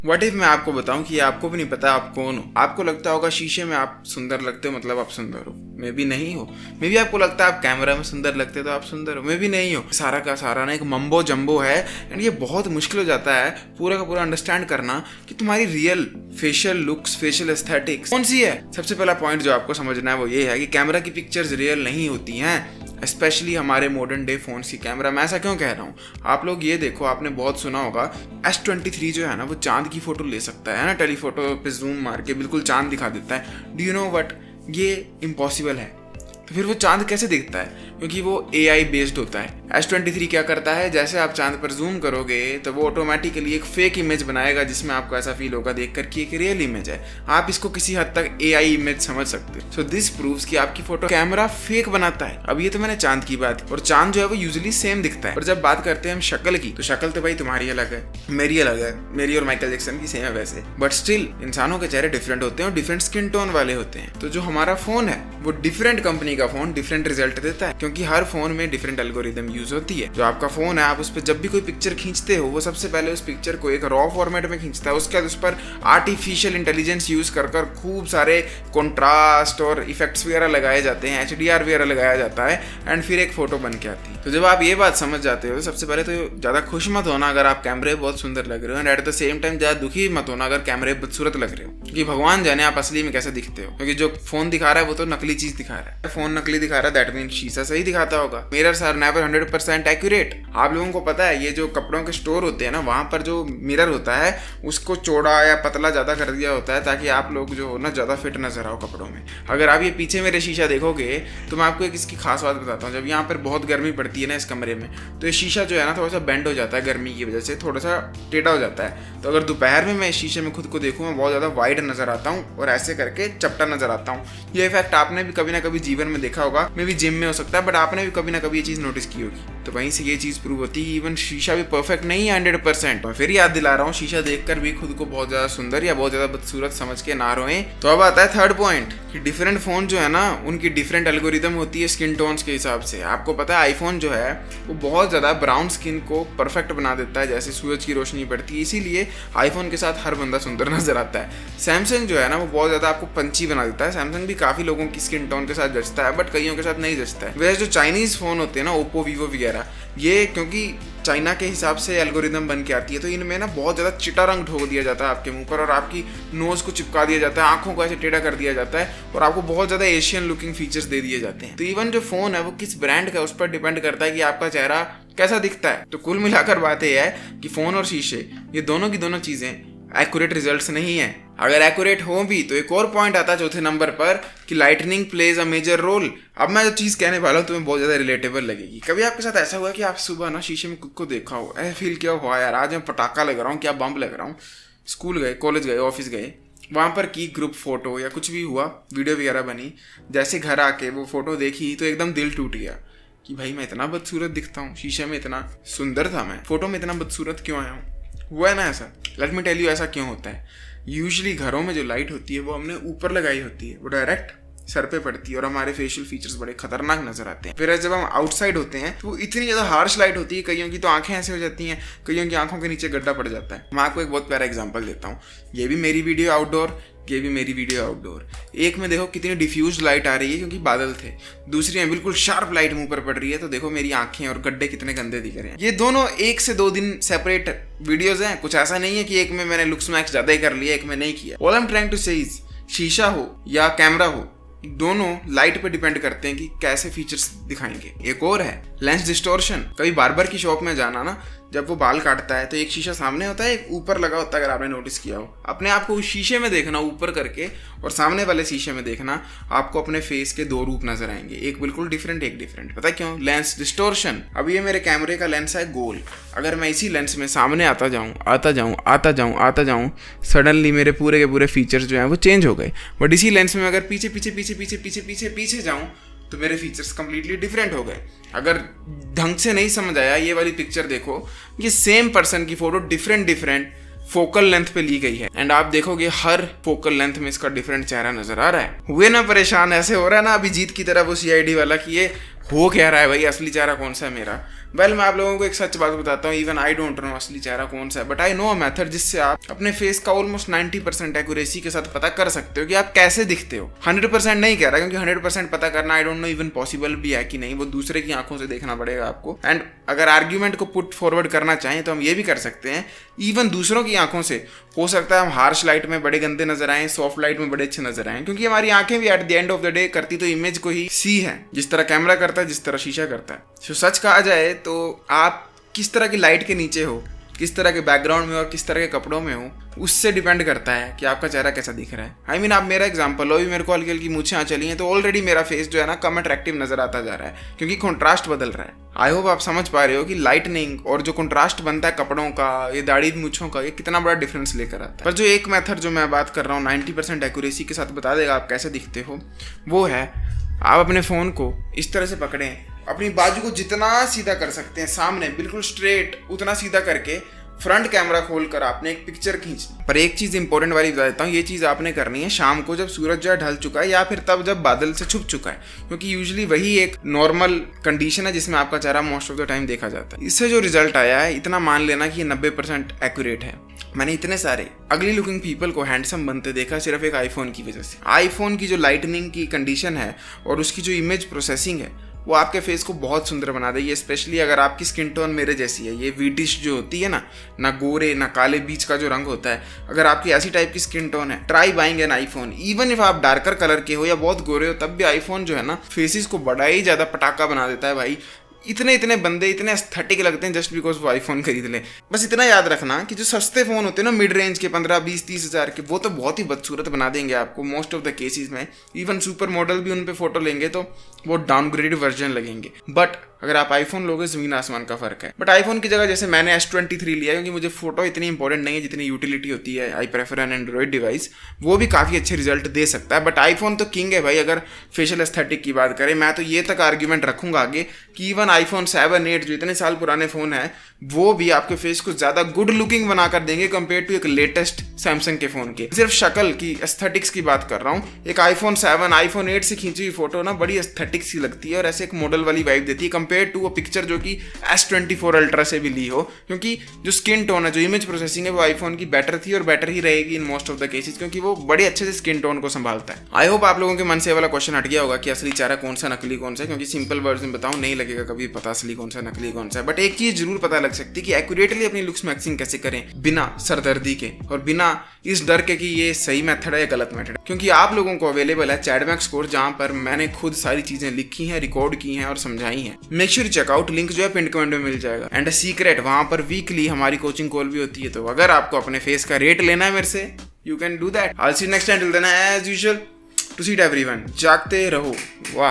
What if मैं आपको बताऊं कि आपको भी नहीं पता आप कौन हो। आपको लगता होगा शीशे में आप सुंदर लगते हो मतलब आप सुंदर हो, मे भी नहीं हो। मे भी आपको लगता है आप कैमरा में सुंदर लगते हो तो आप सुंदर हो, मे भी नहीं हो। सारा का सारा ना एक मम्बो जम्बो है एंड ये बहुत मुश्किल हो जाता है पूरा का पूरा अंडरस्टैंड करना कि तुम्हारी real facial looks, facial aesthetics कौन सी है। सबसे पहला पॉइंट जो आपको समझना है वो ये है कि कैमरा की पिक्चर्स रियल नहीं होती हैं, स्पेशली हमारे मॉडर्न डे फोन्स की कैमरा। मैं ऐसा क्यों कह रहा हूँ, आप लोग ये देखो, आपने बहुत सुना होगा S23 जो है ना वो चांद की फोटो ले सकता है ना, टेलीफोटो पे जूम मार के बिल्कुल चांद दिखा देता है। डू यू नो व्हाट, ये इम्पॉसिबल है। तो फिर वो चांद कैसे दिखता है, क्योंकि वो AI बेस्ड होता है। S23 क्या करता है, जैसे आप चांद पर जूम करोगे तो वो ऑटोमेटिकली एक फेक इमेज बनाएगा जिसमें आपको ऐसा फील होगा देखकर कि एक रियल इमेज है। आप इसको किसी हद तक AI इमेज समझ सकते हो। सो दिस प्रूव्स कि आपकी फोटो कैमरा फेक बनाता है। अब ये तो मैंने चांद की बात की, और चांद जो है वो यूजुअली सेम दिखता है। पर जब बात करते हैं हम शक्ल की, तो शक्ल तो भाई तुम्हारी अलग है, मेरी अलग है, मेरी और माइकल जैक्सन की सेम है वैसे, बट स्टिल इंसानों के चेहरे डिफरेंट होते हैं और डिफरेंट स्किन टोन वाले होते हैं। तो जो हमारा फोन है वो डिफरेंट कंपनी का फोन डिफरेंट रिजल्ट देता है, क्योंकि हर फोन में डिफरेंट एल्गोरिदम यूज होती है। जो आपका फोन है, आप उस पर जब भी कोई पिक्चर खींचते हो वो सबसे पहले उस पिक्चर को एक रॉ फॉर्मेट में खींचता है, उसके बाद उस पर आर्टिफिशियल इंटेलिजेंस यूज कर खूब सारे कॉन्ट्रास्ट और इफेक्ट्स वगैरह लगाए जाते हैं, HDR वगैरह लगाया जाता है एंड फिर एक फोटो बन के आती है। तो जब आप ये बात समझ जाते हो तो सबसे पहले तो ज्यादा खुश मत होना अगर आप कैमरे बहुत सुंदर लग रहे हो, and at the same time ज्यादा दुखी मत होना अगर कैमरे बदसूरत लग रहे हो, क्योंकि भगवान जाने आप असली में कैसे दिखते हो। क्योंकि जो फोन दिखा रहा है वो तो नकली चीज दिखा रहा है। फोन नकली दिखा रहा है दैट मीन शीशा सही दिखाता होगा। Mirrors are never 100% accurate. आप लोगों को पता है ये जो कपड़ों के स्टोर होते हैं ना, वहां पर जो मिरर होता है उसको चौड़ा या पतला ज्यादा कर दिया होता है ताकि आप लोग जो हो ना ज्यादा फिट नजर आओ कपड़ों में। अगर आप ये पीछे मेरे शीशा देखोगे तो मैं आपको एक इसकी खास बात बताता हूँ। जब यहाँ पर बहुत गर्मी पड़ती है ना इस कमरे में, तो ये शीशा जो है ना थोड़ा सा बेंड हो जाता है गर्मी की वजह से, थोड़ा सा टेढ़ा हो जाता है। तो अगर दोपहर में मैं इस शीशे में खुद को देखूँ मैं बहुत ज़्यादा वाइड नजर आता हूँ और ऐसे करके चपटा नजर आता हूँ। ये इफेक्ट आपने भी कभी ना कभी जीवन में देखा होगा, मे भी जिम में हो सकता है, बट आपने भी कभी ना कभी ये चीज़ नोटिस की होगी। तो वहीं से ये चीज़ प्रूव होती है इवन शीशा भी परफेक्ट नहीं है 100%। मैं फिर याद दिला रहा हूँ, शीशा देखकर भी खुद को बहुत ज़्यादा सुंदर या बहुत ज़्यादा बदसूरत समझ के ना रोएं। तो अब आता है थर्ड पॉइंट कि डिफरेंट फोन जो है ना उनकी डिफरेंट एल्गोरिदम होती है स्किन टोन्स के हिसाब से। आपको पता है आईफोन जो है वो बहुत ज़्यादा ब्राउन स्किन को परफेक्ट बना देता है, जैसे सूरज की रोशनी पड़ती है, इसीलिए आईफोन के साथ हर बंदा सुंदर नजर आता है। सैमसंग जो है ना वो बहुत ज़्यादा आपको पंची बना देता है। सैमसंग भी काफ़ी लोगों की स्किन टोन के साथ जचता है, बट कईयों के साथ नहीं जचता है। वैसे जो चाइनीज़ फ़ोन होते हैं ना, ओप्पो, वीवो वगैरह, ये क्योंकि चाइना के हिसाब से एल्गोरिदम बन के आती है तो इनमें ना बहुत ज़्यादा चिटा रंग ठोक दिया जाता है आपके मुंह पर, और आपकी नोज़ को चिपका दिया जाता है, आंखों को ऐसे टेढ़ा कर दिया जाता है, और आपको बहुत ज़्यादा एशियन लुकिंग फीचर्स दे दिए जाते हैं। तो इवन जो फ़ोन है वो किस ब्रांड का उस पर डिपेंड करता है कि आपका चेहरा कैसा दिखता है। तो कुल मिलाकर बात यह है कि फ़ोन और शीशे ये दोनों की दोनों चीज़ें एक्यूरेट रिजल्ट्स नहीं है। अगर एक्यूरेट हो भी तो एक और पॉइंट आता है चौथे नंबर पर कि lightning plays a major role. अब मैं जो चीज़ कहने वाला हूँ तुम्हें बहुत ज़्यादा रिलेटेबल लगेगी। कभी आपके साथ ऐसा हुआ कि आप सुबह ना शीशे में खुद को देखा हो, ऐसा फील किया हुआ यार आज मैं पटाखा लग रहा हूँ, क्या बम लग रहा हूँ। स्कूल गए, कॉलेज गए, ऑफिस गए, वहाँ पर की ग्रुप फोटो या कुछ भी हुआ, वीडियो वगैरह बनी, जैसे घर आके वो फोटो देखी तो एकदम दिल टूट गया कि भाई मैं इतना बदसूरत दिखता हूँ, शीशे में इतना सुंदर था मैं, फोटो में इतना बदसूरत क्यों आया हूँ। हुआ है ना ऐसा? लेट मी टेल यू ऐसा क्यों होता है। यूजुअली घरों में जो लाइट होती है वो हमने ऊपर लगाई होती है, वो डायरेक्ट सर पे पड़ती है और हमारे फेशियल फीचर्स बड़े खतरनाक नजर आते हैं। फिर जब हम आउटसाइड होते हैं तो वो इतनी ज़्यादा हार्श लाइट होती है, कईयों की तो आंखें ऐसे हो जाती हैं, कईयों की आंखों के नीचे गड्ढा पड़ जाता है। मैं आपको एक बहुत प्यारा एग्जांपल देता हूँ। ये भी मेरी वीडियो आउटडोर, ये भी मेरी वीडियो आउटडोर। एक में देखो कितनी डिफ्यूज लाइट आ रही है क्योंकि बादल थे, दूसरी में बिल्कुल शार्प लाइट मुंह पर पड़ रही है, तो देखो मेरी आंखें और गड्ढे कितने गंदे दिख रहे हैं। ये दोनों 1 से 2 दिन सेपरेट वीडियोज हैं। कुछ ऐसा नहीं है कि एक में मैंने लुक्स मैक्स ज्यादा ही कर लिया, एक में नहीं किया। All I am trying to say is शीशा हो या कैमरा हो, दोनों लाइट पे डिपेंड करते हैं कि कैसे फीचर्स दिखाएंगे। एक और है लेंस डिस्टॉर्शन। कभी बार्बर की शॉप में जाना ना, जब वो बाल काटता है तो एक शीशा सामने होता है, एक ऊपर लगा होता है। अगर आपने नोटिस किया हो, अपने आप को उस शीशे में देखना ऊपर करके और सामने वाले शीशे में देखना, आपको अपने फेस के 2 रूप नजर आएंगे, एक बिल्कुल डिफरेंट, एक डिफरेंट। पता क्यों? Lens distortion. अब ये मेरे कैमरे का लेंस है गोल, अगर मैं इसी लेंस में सामने आता जाऊँ सडनली मेरे पूरे के पूरे फीचर्स जो हैं वो चेंज हो गए। बट इसी लेंस में अगर पीछे जाऊँ तो मेरे फीचर्स कंप्लीटली डिफरेंट हो गए। अगर ढंग से नहीं समझ आया, ये वाली पिक्चर देखो, ये सेम पर्सन की फोटो डिफरेंट फोकल लेंथ पे ली गई है, एंड आप देखोगे हर फोकल लेंथ में इसका डिफरेंट चेहरा नजर आ रहा है। हुए ना परेशान? ऐसे हो रहा है ना अभिजीत की तरह वो CID वाला कि ये हो क्या रहा है भाई, असली चेहरा कौन सा है मेरा। वेल मैं आप लोगों को एक सच बात बताता हूँ, इवन आई डोंट नो असली चेहरा कौन सा है, but I know a method जिससे आप अपने फेस का ऑलमोस्ट 90% एक्यूरेसी के साथ पता कर सकते हो कि आप कैसे दिखते हो। 100% नहीं कह रहा, क्योंकि 100% पता करना I don't know even possible भी है कि नहीं, वो दूसरे की आंखों से देखना पड़ेगा आपको। एंड अगर आर्ग्यूमेंट को पुट फॉरवर्ड करना चाहें तो हम ये भी कर सकते हैं, इवन दूसरों की आंखों से हो सकता है हम हार्श लाइट में बड़े गंदे नजर आए, सॉफ्ट लाइट में बड़े अच्छे नजर आए, क्योंकि हमारी आंखें भी at the end of the day करती तो इमेज को ही सी है, जिस तरह कैमरा करता है, जिस तरह शीशा करता है। तो सच कहा जाए तो आप किस तरह की लाइट के नीचे हो, किस तरह के बैकग्राउंड में और किस तरह के कपड़ों में हो, उससे डिपेंड करता है कि आपका चेहरा कैसा दिख रहा है। आई मीन आप मेरा एग्जांपल लो, अभी मेरे को हल्की हल्की मूछें आ चली हैं तो ऑलरेडी मेरा फेस जो है ना कम अट्रैक्टिव नजर आता जा रहा है, क्योंकि कॉन्ट्रास्ट बदल रहा है। आई होप आप समझ पा रहे हो कि लाइटनिंग और जो कॉन्ट्रास्ट बनता है कपड़ों का, ये दाढ़ी मूछों का, ये कितना बड़ा डिफरेंस लेकर आता है। पर जो एक मेथड जो मैं बात कर रहा हूँ 90% एक्यूरेसी के साथ बता देगा आप कैसे दिखते हो, वो है आप अपने फ़ोन को इस तरह से पकड़ें, अपनी बाजू को जितना सीधा कर सकते हैं सामने बिल्कुल स्ट्रेट, उतना सीधा करके फ्रंट कैमरा खोलकर आपने एक पिक्चर खींचनी। पर एक चीज़ इंपॉर्टेंट वाली बता देता हूँ, ये चीज़ आपने करनी है शाम को जब सूरज जो है ढल चुका है, या फिर तब जब बादल से छुप चुका है, क्योंकि यूजुअली वही एक नॉर्मल कंडीशन है जिसमें आपका चेहरा मोस्ट ऑफ द टाइम देखा जाता है। इससे जो रिजल्ट आया है इतना मान लेना कि ये 90% एक्यूरेट है। मैंने इतने सारे अगली लुकिंग पीपल को हैंडसम बनते देखा सिर्फ एक आईफोन की वजह से। आईफोन की जो लाइटनिंग की कंडीशन है और उसकी जो इमेज प्रोसेसिंग है वो आपके फेस को बहुत सुंदर बना देगी, स्पेशली अगर आपकी स्किन टोन मेरे जैसी है। ये व्हीटिश जो होती है ना गोरे ना काले, बीच का जो रंग होता है, अगर आपकी ऐसी टाइप की स्किन टोन है, try buying an iPhone. Even if आप डार्कर कलर के हो या बहुत गोरे हो, तब भी आईफोन जो है ना फेसेस को बड़ा ही ज़्यादा पटाखा बना देता है भाई। इतने बंदे इतने एस्थेटिक लगते हैं जस्ट बिकॉज वो आईफोन खरीद ले। बस इतना याद रखना कि जो सस्ते फ़ोन होते हैं ना मिड रेंज के 15, 20, 30 हज़ार के, वो तो बहुत ही बदसूरत बना देंगे आपको मोस्ट ऑफ द केसेस में। इवन सुपर मॉडल भी उन पे फोटो लेंगे तो वो डाउनग्रेडेड वर्जन लगेंगे। बट अगर आप आईफोन लोगे ज़मीन आसमान का फ़र्क है। बट आईफोन की जगह जैसे मैंने S23 लिया, क्योंकि मुझे फोटो इतनी इंपॉर्टेंट नहीं है जितनी यूटिलिटी होती है। I prefer an android device, वो भी काफ़ी अच्छे रिजल्ट दे सकता है। बट आईफोन तो किंग है भाई। अगर फेशियल एस्थेटिक की बात करें, मैं तो ये तक आर्ग्यूमेंट रखूंगा आगे कि इवन आईफोन 7, 8 जो इतने साल पुराने फ़ोन है, वो भी आपके फेस को ज़्यादा गुड लुकिंग बनाकर देंगे कंपेयर टू एक लेटेस्ट सैमसंग के फ़ोन के। सिर्फ शक्ल की एस्थेटिक्स की बात कर रहा हूँ। एक आईफोन 7, आईफोन 8 से खींची हुई फोटो ना बड़ी एस्थेटिक सी लगती है और ऐसे एक मॉडल वाली वाइब देती है कंपेयर टू वो पिक्चर जो कि S24 अल्ट्रा से भी ली हो, क्योंकि जो स्किन टोन है, जो इमेज प्रोसेसिंग है, वो आईफोन की बेटर थी और बेटर ही रहेगी in most of the cases, क्योंकि वो बड़े अच्छे से स्किन टोन को संभालता है। आई होप आप लोगों के मन से वाला क्वेश्चन हट गया होगा कि असली चेहरा कौन सा, नकली कौन सा है, क्योंकि सिंपल वर्ड्स में बताऊं नहीं लगेगा कभी पता असली कौन सा नकली कौन सा है। बट एक चीज जरूर पता लग सकती है कि एक्यूरेटली अपनी लुक्स मैक्सिंग कैसे करें बिना सरदर्दी के और बिना इस डर के कि ये सही मेथड है या गलत मेथड है, क्योंकि आप लोगों को अवेलेबल है चैटमैक्स कोर्स, जहां पर मैंने खुद सारी चीजें लिखी हैं, रिकॉर्ड की हैं और समझाई हैं। मेक श्योर चेकआउट, लिंक जो है पिन कमेंट में मिल जाएगा। एंड अ सीक्रेट, वहां पर वीकली हमारी कोचिंग कॉल भी होती है, तो अगर आपको अपने फेस का रेट लेना है मेरे से, you can do that. I will see you next time. Till then as usual, to seat everyone, जागते रहो। वाह।